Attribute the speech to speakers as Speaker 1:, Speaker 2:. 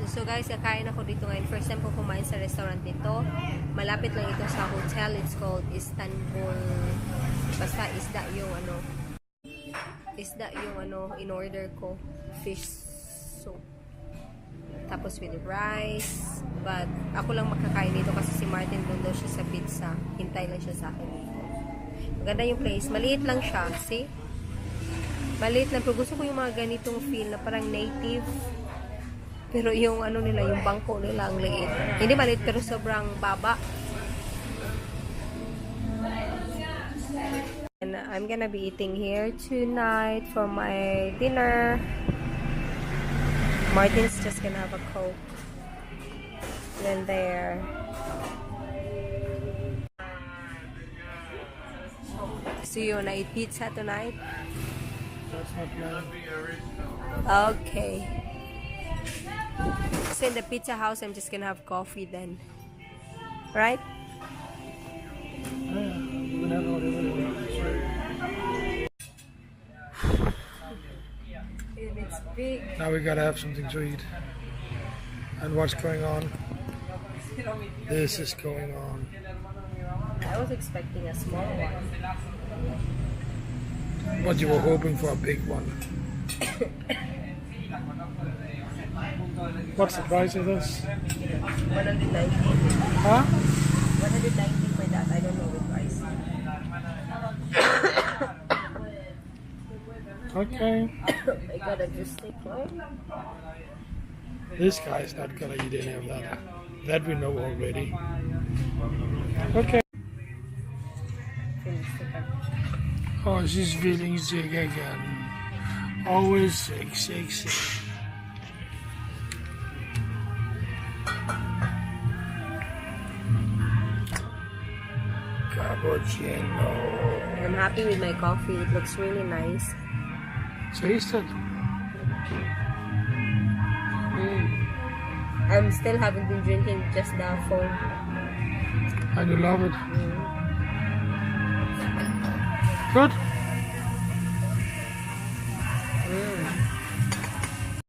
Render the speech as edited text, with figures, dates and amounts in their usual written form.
Speaker 1: So guys, kakain ako dito ngayon. First time ko kumain sa restaurant nito. Malapit lang ito sa hotel. It's called Istanbul. Basta isda yung in order ko. Fish soup. Tapos with rice. But ako lang makakain dito kasi si Martin doon daw siya sa pizza. Hintay lang siya sa akin dito. Maganda yung place. Maliit lang siya. See? Maliit lang. Pero gusto ko yung mga ganitong feel na parang native. Pero yung nila, yung bangko nila ang liit. Hindi maliit pero sobrang baba. And I'm gonna be eating here tonight for my dinner. Martin's just gonna have a Coke. Then there. So you wanna eat pizza tonight?
Speaker 2: That's not bad.
Speaker 1: Okay. So in the pizza house, I'm just gonna have coffee then. Right? It's big.
Speaker 2: Now we gotta have something to eat. And what's going on? This is going on.
Speaker 1: I was expecting a small one.
Speaker 2: But you were hoping for a big one. What's the price of this?
Speaker 1: 190.
Speaker 2: Huh?
Speaker 1: 190 for that. I don't know the price.
Speaker 2: Okay.
Speaker 1: I gotta just take one.
Speaker 2: This guy's not gonna eat any of that. That we know already. Okay. Oh, she's feeling sick again. Always sick, sick, sick. Cappuccino.
Speaker 1: I'm happy with my coffee. It looks really nice.
Speaker 2: Taste it.
Speaker 1: I'm still haven't been drinking just the foam.
Speaker 2: And you love it. Good.